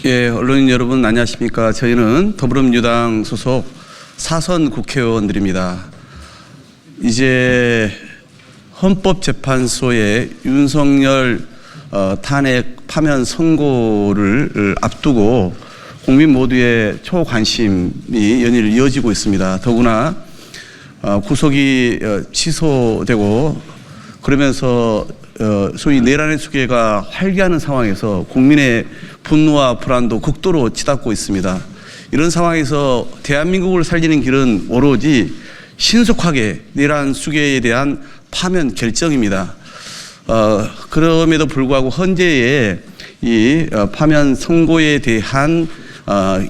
예, 언론인 여러분 안녕하십니까. 저희는 더불어민주당 소속 사선 국회의원들입니다. 이제 헌법재판소의 윤석열 탄핵 파면 선고를 앞두고 국민 모두의 초관심이 연일 이어지고 있습니다. 더구나 구속이 취소되고 그러면서 소위 내란의 수계가 활기하는 상황에서 국민의 분노와 불안도 극도로 치닫고 있습니다. 이런 상황에서 대한민국을 살리는 길은 오로지 신속하게 내란 수계에 대한 파면 결정입니다. 그럼에도 불구하고 현재의 이 파면 선고에 대한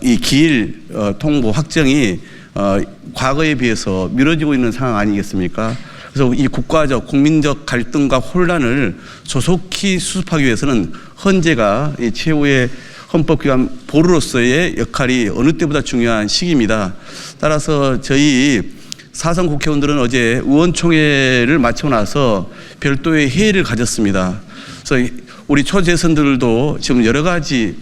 이 기일 통보 확정이 과거에 비해서 미뤄지고 있는 상황 아니겠습니까? 그래서 이 국가적 국민적 갈등과 혼란을 조속히 수습하기 위해서는 헌재가 이 최후의 헌법기관 보루로서의 역할이 어느 때보다 중요한 시기입니다. 따라서 저희 사선 국회의원들은 어제 의원총회를 마치고 나서 별도의 회의를 가졌습니다. 그래서 우리 초재선들도 지금 여러 가지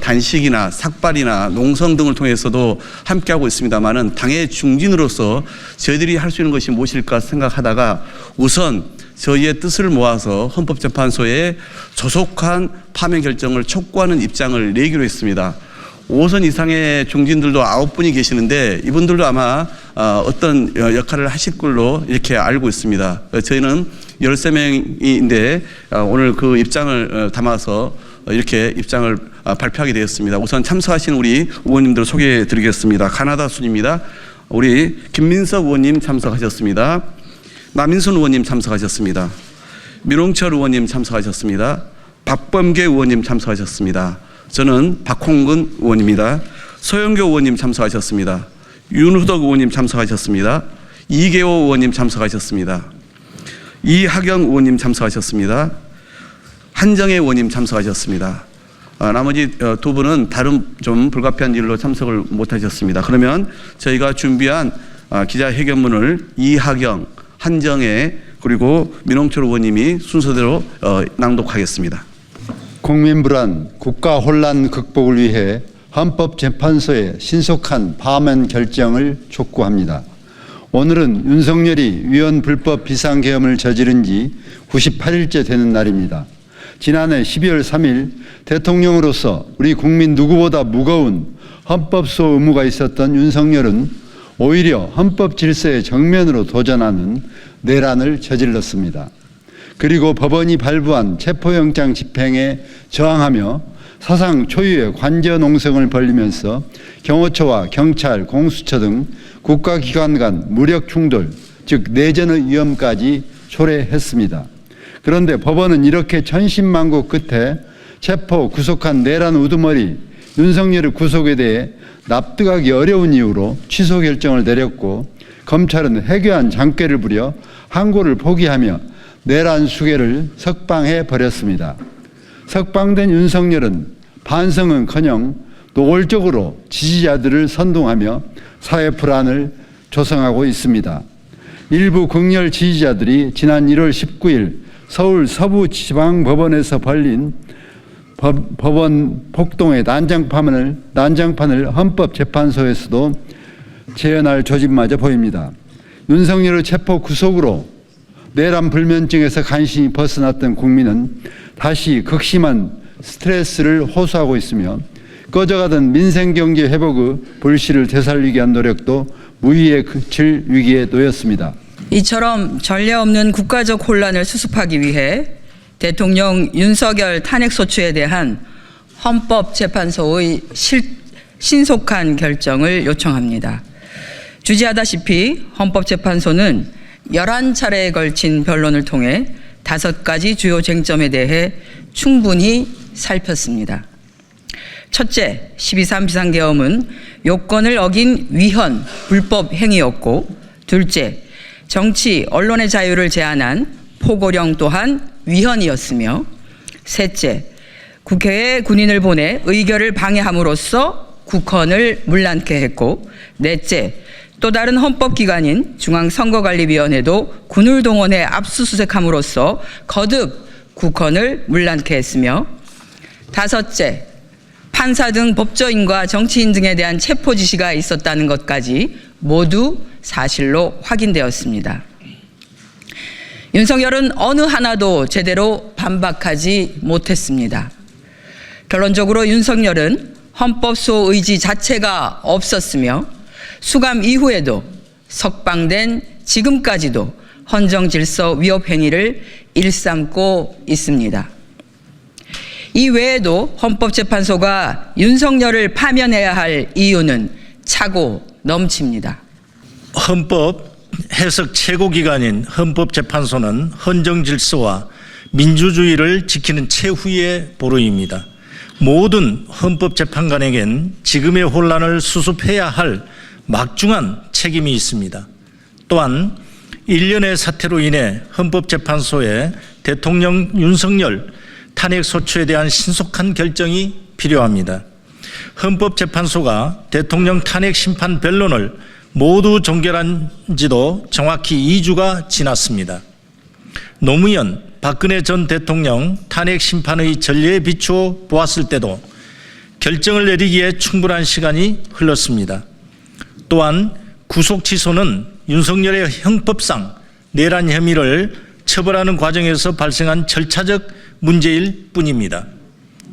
단식이나 삭발이나 농성 등을 통해서도 함께하고 있습니다만은 당의 중진으로서 저희들이 할 수 있는 것이 무엇일까 생각하다가 우선 저희의 뜻을 모아서 헌법재판소에 조속한 파면 결정을 촉구하는 입장을 내기로 했습니다. 5선 이상의 중진들도 9분이 계시는데 이분들도 아마 어떤 역할을 하실 걸로 이렇게 알고 있습니다. 저희는 13명인데 오늘 그 입장을 담아서 이렇게 입장을 발표하게 되었습니다. 우선 참석하신 우리 의원님들 소개해 드리겠습니다. 가나다 순입니다. 우리 김민석 의원님 참석하셨습니다. 남인순 의원님 참석하셨습니다. 민홍철 의원님 참석하셨습니다. 박범계 의원님 참석하셨습니다. 저는 박홍근 의원입니다. 서영교 의원님 참석하셨습니다. 윤후덕 의원님 참석하셨습니다. 이계호 의원님 참석하셨습니다. 이하경 의원님 참석하셨습니다. 한정혜 의원님 참석하셨습니다. 나머지 두 분은 다른 좀 불가피한 일로 참석을 못하셨습니다. 그러면 저희가 준비한 기자회견문을 이하경, 한정혜 그리고 민홍철 의원님이 순서대로 낭독하겠습니다. 국민 불안, 국가 혼란 극복을 위해 헌법재판소의 신속한 파면 결정을 촉구합니다. 오늘은 윤석열이 위헌 불법 비상계엄을 저지른 지 98일째 되는 날입니다. 지난해 12월 3일 대통령으로서 우리 국민 누구보다 무거운 헌법수호 의무가 있었던 윤석열은 오히려 헌법 질서에 정면으로 도전하는 내란을 저질렀습니다. 그리고 법원이 발부한 체포영장 집행에 저항하며 사상 초유의 관저농성을 벌이면서 경호처와 경찰, 공수처 등 국가기관 간 무력 충돌, 즉 내전의 위험까지 초래했습니다. 그런데 법원은 이렇게 천신만고 끝에 체포, 구속한 내란 우두머리 윤석열의 구속에 대해 납득하기 어려운 이유로 취소 결정을 내렸고 검찰은 해괴한 장꾀를 부려 항고를 포기하며 내란 수계를 석방해 버렸습니다. 석방된 윤석열은 반성은커녕 노골적으로 지지자들을 선동하며 사회 불안을 조성하고 있습니다. 일부 극렬 지지자들이 지난 1월 19일 서울 서부지방법원에서 벌린 법원 폭동의 난장판을 헌법재판소에서도 재현할 조짐마저 보입니다. 윤석열의 체포 구속으로 내란 불면증에서 간신히 벗어났던 국민은 다시 극심한 스트레스를 호소하고 있으며 꺼져가던 민생경제 회복의 불씨를 되살리기 위한 노력도 무의에 그칠 위기에 놓였습니다. 이처럼 전례 없는 국가적 혼란을 수습하기 위해 대통령 윤석열 탄핵소추에 대한 헌법재판소의 신속한 결정을 요청합니다. 주지하다시피 헌법재판소는 11차례에 걸친 변론을 통해 5가지 주요 쟁점에 대해 충분히 살폈습니다. 첫째, 12.3 비상계엄은 요건을 어긴 위헌, 불법 행위였고, 둘째, 정치, 언론의 자유를 제한한 포고령 또한 위헌이었으며, 셋째, 국회에 군인을 보내 의결을 방해함으로써 국헌을 문란케 했고, 넷째, 또 다른 헌법기관인 중앙선거관리위원회도 군을 동원해 압수수색함으로써 거듭 국헌을 문란케 했으며, 다섯째, 판사 등 법조인과 정치인 등에 대한 체포 지시가 있었다는 것까지 모두 사실로 확인되었습니다. 윤석열은 어느 하나도 제대로 반박하지 못했습니다. 결론적으로 윤석열은 헌법수호 의지 자체가 없었으며 수감 이후에도 석방된 지금까지도 헌정질서 위협 행위를 일삼고 있습니다. 이 외에도 헌법재판소가 윤석열을 파면해야 할 이유는 차고 넘칩니다. 헌법 해석 최고기관인 헌법재판소는 헌정질서와 민주주의를 지키는 최후의 보루입니다. 모든 헌법재판관에겐 지금의 혼란을 수습해야 할 막중한 책임이 있습니다. 또한 일련의 사태로 인해 헌법재판소의 대통령 윤석열 탄핵소추에 대한 신속한 결정이 필요합니다. 헌법재판소가 대통령 탄핵 심판 변론을 모두 종결한 지도 정확히 2주가 지났습니다. 노무현, 박근혜 전 대통령 탄핵 심판의 전례에 비추어 보았을 때도 결정을 내리기에 충분한 시간이 흘렀습니다. 또한 구속 취소는 윤석열의 형법상 내란 혐의를 처벌하는 과정에서 발생한 절차적 문제일 뿐입니다.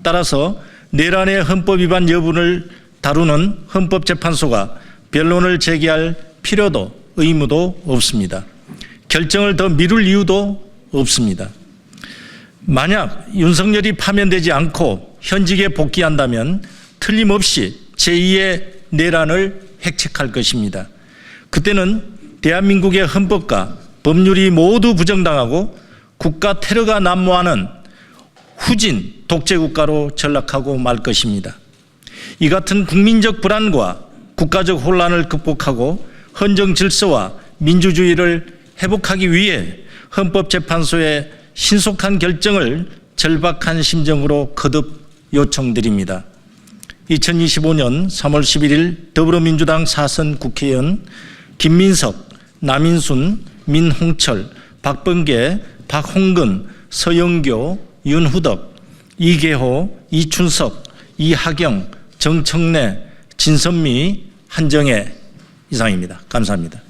따라서 내란의 헌법 위반 여부를 다루는 헌법재판소가 변론을 제기할 필요도 의무도 없습니다. 결정을 더 미룰 이유도 없습니다. 만약 윤석열이 파면되지 않고 현직에 복귀한다면 틀림없이 제2의 내란을 획책할 것입니다. 그때는 대한민국의 헌법과 법률이 모두 부정당하고 국가 테러가 난무하는 후진 독재국가로 전락하고 말 것입니다. 이 같은 국민적 불안과 국가적 혼란을 극복하고 헌정 질서와 민주주의를 회복하기 위해 헌법재판소의 신속한 결정을 절박한 심정으로 거듭 요청드립니다. 2025년 3월 11일 더불어민주당 사선 국회의원 김민석, 남인순, 민홍철, 박범계, 박홍근, 서영교, 윤후덕, 이계호, 이춘석, 이하경, 정청래, 진선미, 한정혜 이상입니다. 감사합니다.